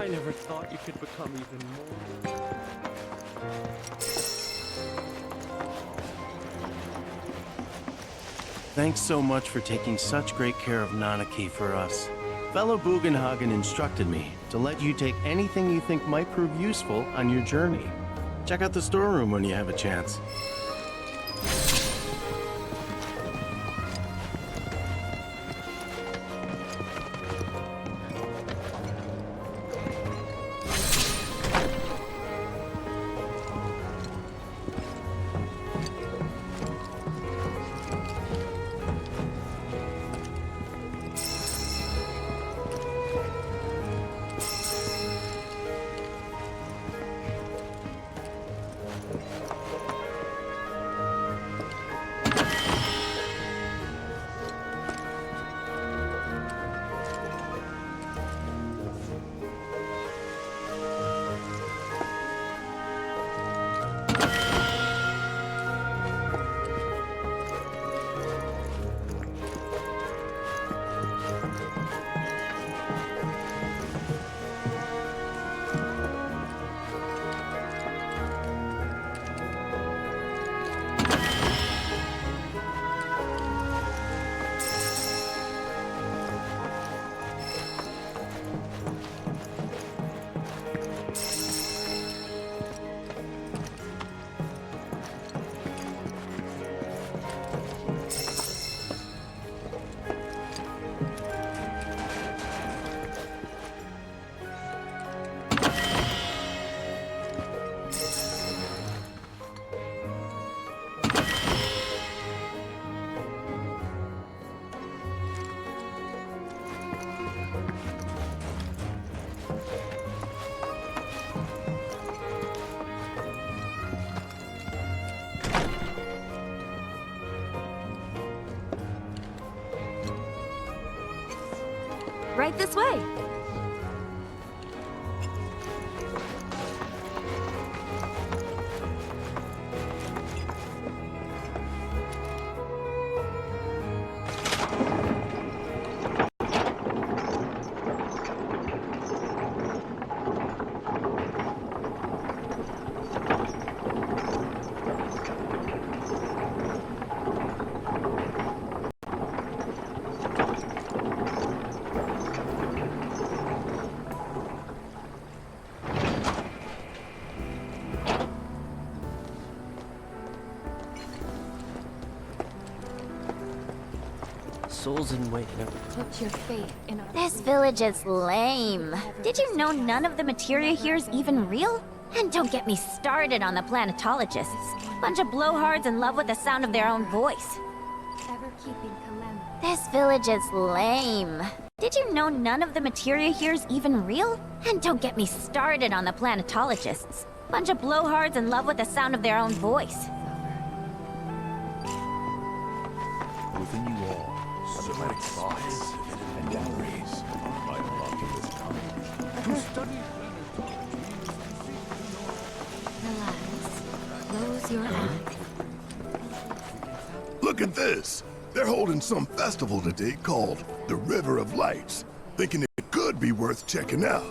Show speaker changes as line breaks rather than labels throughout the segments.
I never thought you could become even more.
Thanks so much for taking such great care of Nanaki for us. Fellow Bugenhagen instructed me to let you take anything you think might prove useful on your journey. Check out the storeroom when you have a chance.
Right this way.
Souls in waiting.
Put your faith in our...
This village is lame. Did you know none of the materia here is even real? And don't get me started on the planetologists. Bunch of blowhards in love with the sound of their own voice.
Ever-keeping calamity.
This village is lame. Did you know none of the materia here is even real? And don't get me started on the planetologists. Bunch of blowhards in love with the sound of their own voice.
Within you all, sympathetic thoughts and memories. My love to this kind. Who studied
Relax. Close your eyes.
Look at this! They're holding some festival today called the River of Lights. Thinking it could be worth checking out.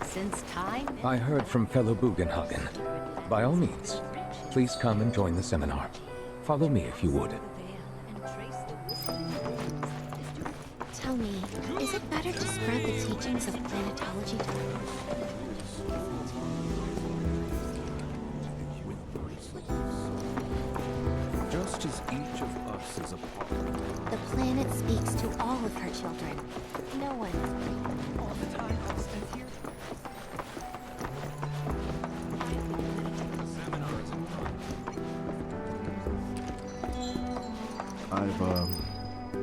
Since time...
I heard from fellow Bugenhagen. By all means, please come and join the seminar. Follow me if you would.
Tell me, is it better to spread the teachings of planetology to
just as each of us is a part?
The planet speaks to all of her children. No one.
All the time I've spent here.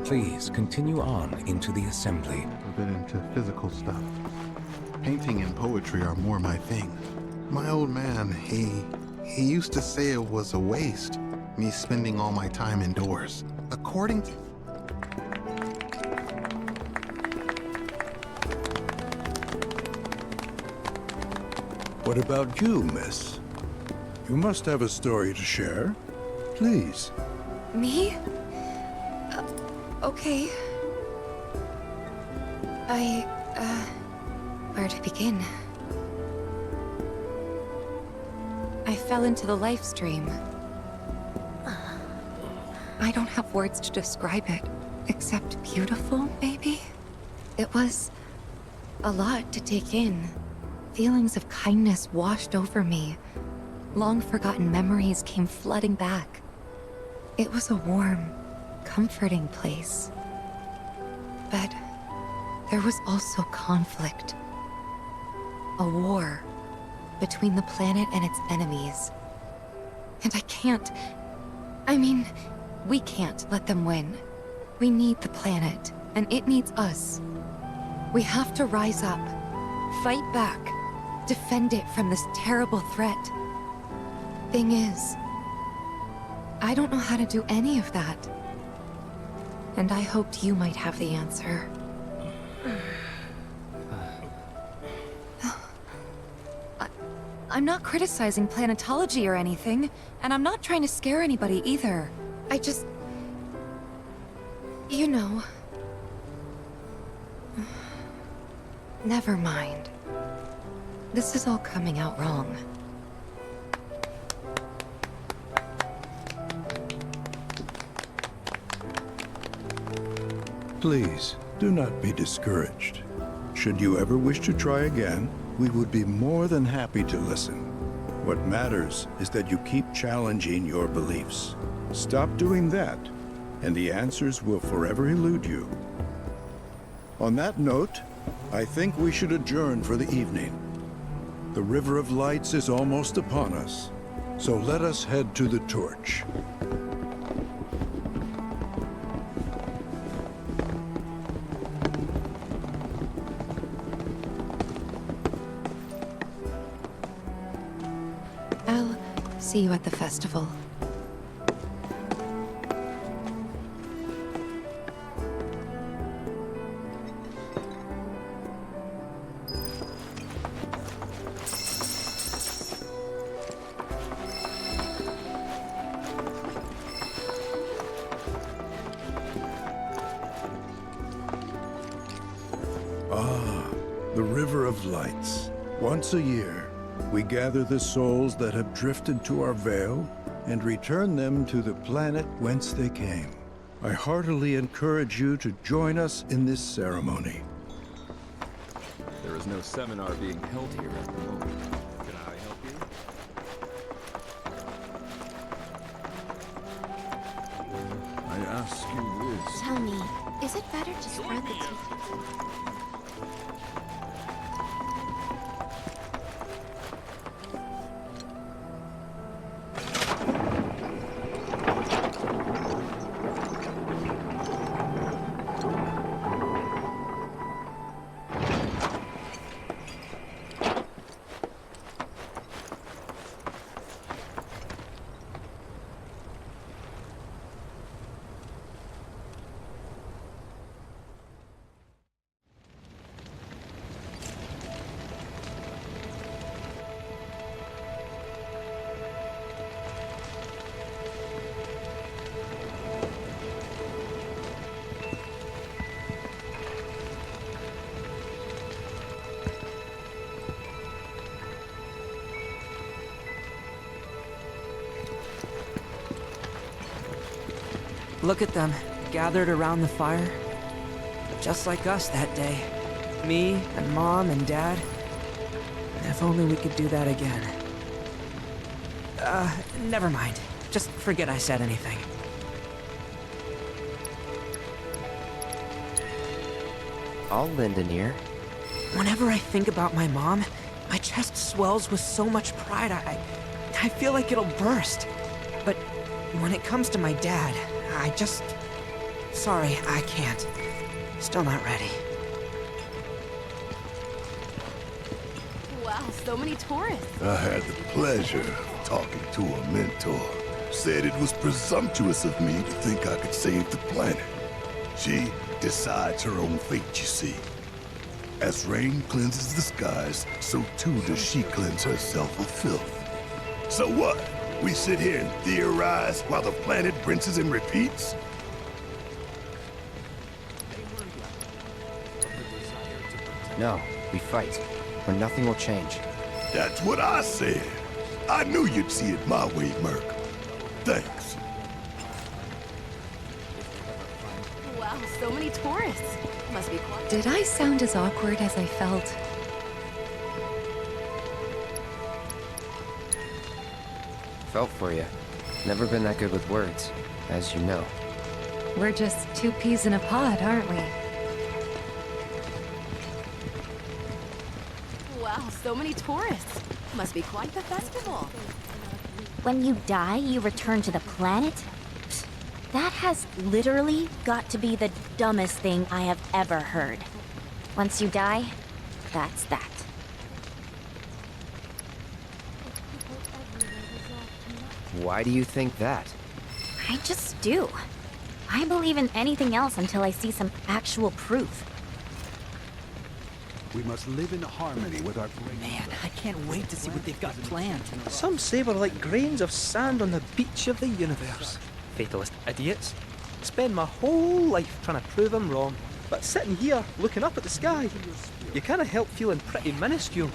Please continue on into the assembly.
A bit into physical stuff. Painting and poetry are more my thing. My old man, he used to say it was a waste, me spending all my time indoors. According to...
What about you, miss? You must have a story to share. Please.
Me? Okay. Where to begin? I fell into the life stream. I don't have words to describe it, except beautiful, maybe? It was a lot to take in. Feelings of kindness washed over me. Long-forgotten memories came flooding back. It was a warm, comforting place. But there was also conflict. A war between the planet and its enemies. And we can't let them win. We need the planet, and it needs us. We have to rise up, fight back, defend it from this terrible threat. Thing is, I don't know how to do any of that. And I hoped you might have the answer. I'm not criticizing planetology or anything, and I'm not trying to scare anybody either. I just... you know... Never mind. This is all coming out wrong.
Please, do not be discouraged. Should you ever wish to try again, we would be more than happy to listen. What matters is that you keep challenging your beliefs. Stop doing that, and the answers will forever elude you. On that note, I think we should adjourn for the evening. The River of Lights is almost upon us, so let us head to the torch.
I'll see you at the festival.
The River of Lights. Once a year, we gather the souls that have drifted to our veil and return them to the planet whence they came. I heartily encourage you to join us in this ceremony.
There is no seminar being held here at the moment. Can I help you? I ask you this.
Tell me, is it better to spread the teachings?
Look at them, gathered around the fire. Just like us that day. Me, and Mom, and Dad. If only we could do that again. Never mind. Just forget I said anything.
I'll lend an ear.
Whenever I think about my mom, my chest swells with so much pride, I feel like it'll burst. But when it comes to my dad, I just... Sorry, I can't. Still not ready.
Wow, so many tourists.
I had the pleasure of talking to a mentor. Said it was presumptuous of me to think I could save the planet. She decides her own fate, you see. As rain cleanses the skies, so too does she cleanse herself of filth. So what? We sit here and theorize while the planet rinses and repeats?
No, we fight, or nothing will change.
That's what I said. I knew you'd see it my way, Merc. Thanks.
Wow, so many tourists. Must be quite...
Did I sound as awkward as I felt?
Felt for you. Never been that good with words, as you know.
We're just two peas in a pod, aren't we?
Wow, so many tourists. Must be quite the festival.
When you die, you return to the planet? Pfft, that has literally got to be the dumbest thing I have ever heard. Once you die, that's that.
Why do you think that?
I just do. I believe in anything else until I see some actual proof.
We must live in harmony with our...
Man, I can't wait to see what they've got planned. Some say we're like grains of sand on the beach of the universe. Fatalist idiots. Spend my whole life trying to prove I'm wrong, but sitting here, looking up at the sky, you can't help feeling pretty minuscule.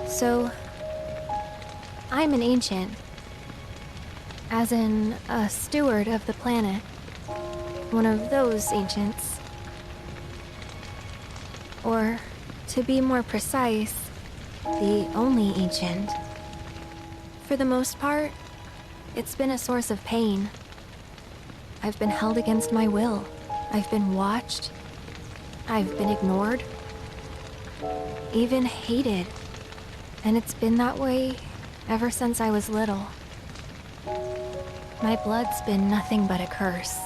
So, I'm an ancient. As in, a steward of the planet. One of those ancients. Or, to be more precise, the only ancient. For the most part, it's been a source of pain. I've been held against my will. I've been watched. I've been ignored. Even hated. And it's been that way ever since I was little. My blood's been nothing but a curse.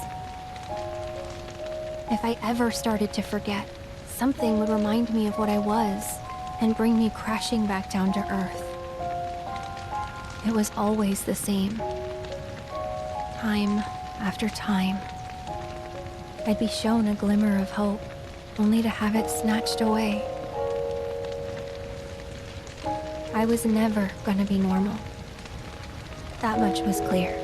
If I ever started to forget, something would remind me of what I was and bring me crashing back down to Earth. It was always the same. Time after time. I'd be shown a glimmer of hope, only to have it snatched away. I was never gonna be normal. That much was clear.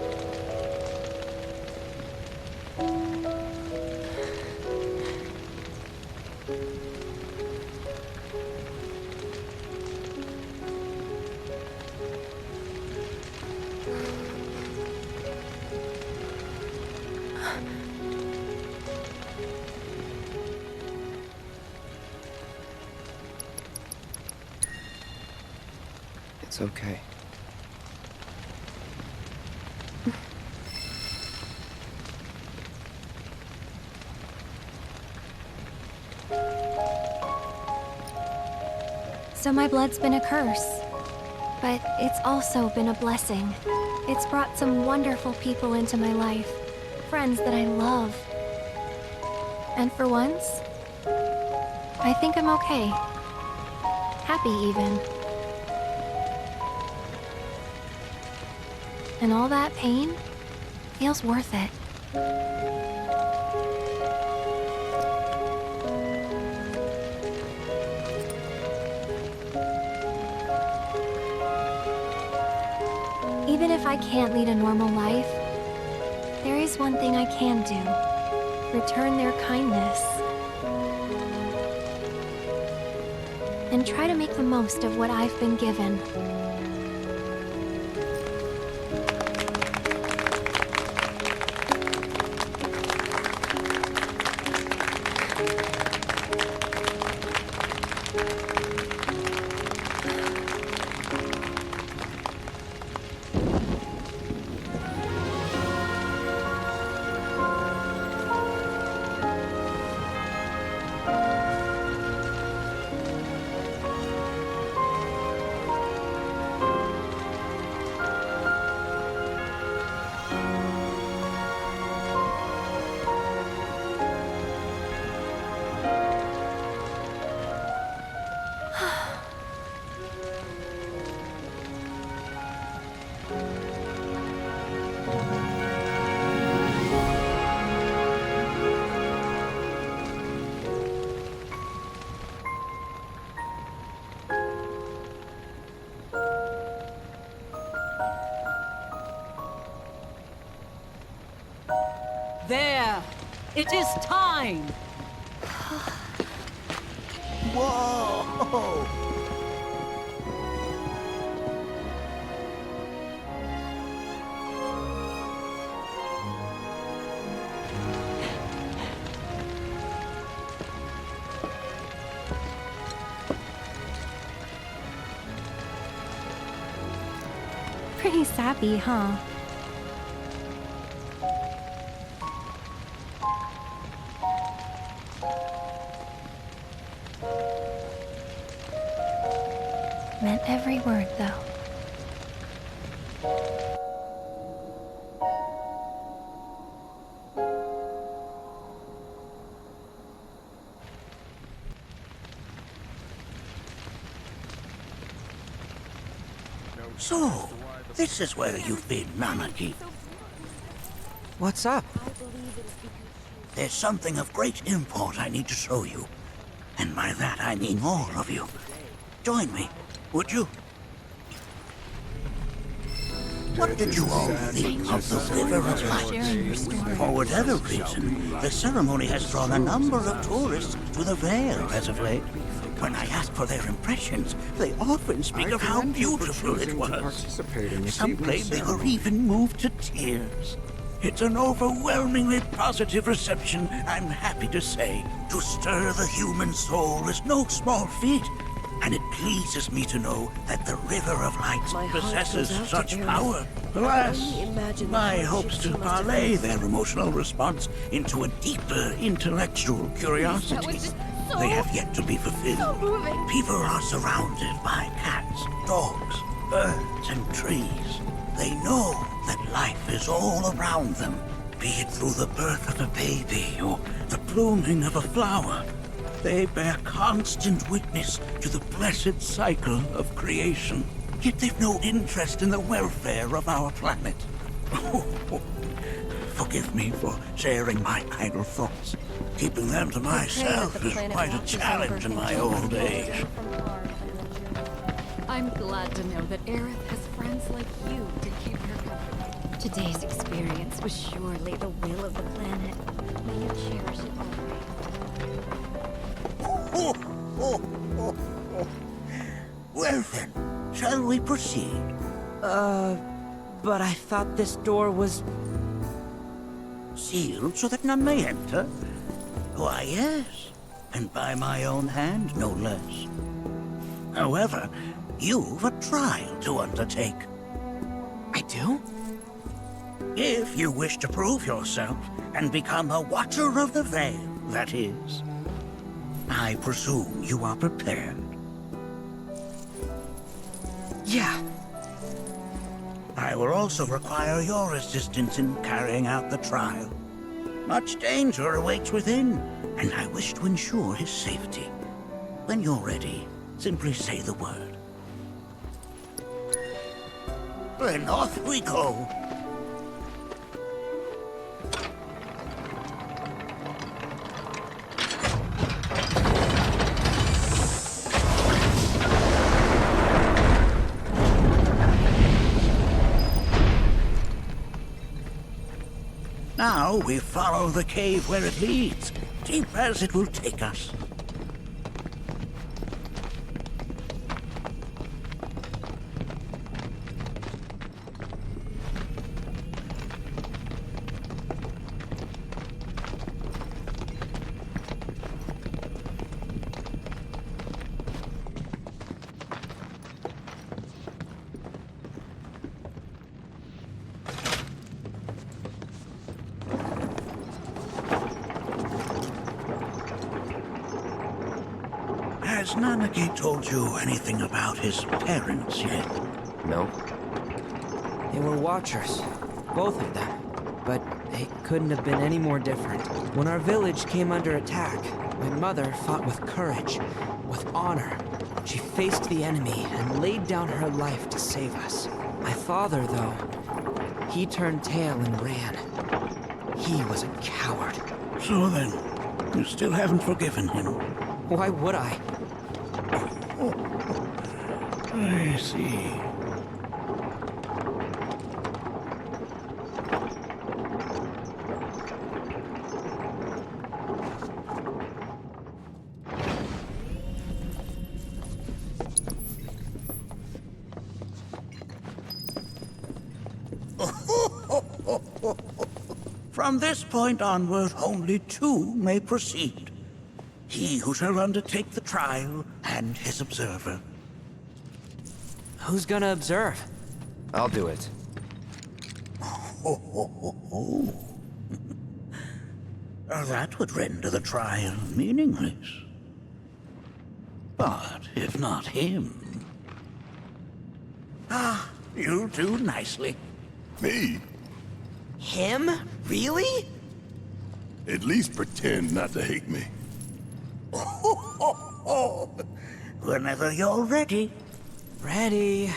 It's okay.
So my blood's been a curse. But it's also been a blessing. It's brought some wonderful people into my life. Friends that I love. And for once, I think I'm okay. Happy even. And all that pain feels worth it. Even if I can't lead a normal life, there is one thing I can do. Return their kindness. And try to make the most of what I've been given.
It is time!
Whoa!
Pretty sappy, huh? Meant every word, though.
So, this is where you've been, Nanaki.
What's up?
There's something of great import I need to show you. And by that I mean all of you. Join me, would you? What did you all think of the River of Light? For whatever reason, the ceremony has drawn a number of tourists to the Vale as of late. When I ask for their impressions, they often speak of how beautiful it was. Some claim they were even moved to tears. It's an overwhelmingly positive reception, I'm happy to say. To stir the human soul is no small feat, and it pleases me to know that the River of Light possesses such power. Alas, my hopes to parlay their emotional response into a deeper intellectual curiosity, they have yet to be fulfilled. People are surrounded by cats, dogs, birds, and trees. They know that life is all around them, be it through the birth of a baby or the blooming of a flower. They bear constant witness to the blessed cycle of creation. Yet they've no interest in the welfare of our planet. Forgive me for sharing my idle thoughts. Keeping them to myself is quite a challenge in my old age.
I'm glad to know that Aerith has friends like you to keep her company.
Today's experience was surely the will of the planet. May you cherish it always.
Well then, shall we proceed?
But I thought this door was...
Sealed so that none may enter? Why, yes. And by my own hand, no less. However, you've a trial to undertake.
I do?
If you wish to prove yourself and become a Watcher of the Veil, that is. I presume you are prepared.
Yeah.
I will also require your assistance in carrying out the trial. Much danger awaits within, and I wish to ensure his safety. When you're ready, simply say the word. Then off we go. Now we follow the cave where it leads, deep as it will take us. Has Nanaki told you anything about his parents yet?
No.
They were Watchers, both of them. But they couldn't have been any more different. When our village came under attack, my mother fought with courage, with honor. She faced the enemy and laid down her life to save us. My father, though, he turned tail and ran. He was a coward.
So then, you still haven't forgiven him?
Why would I?
I see. From this point onward, only two may proceed. He who shall undertake the trial, and his observer.
Who's gonna observe?
I'll do it.
That would render the trial meaningless. But if not him... you'll do nicely.
Me?
Him? Really?
At least pretend not to hate me.
Whenever you're ready.
Ready.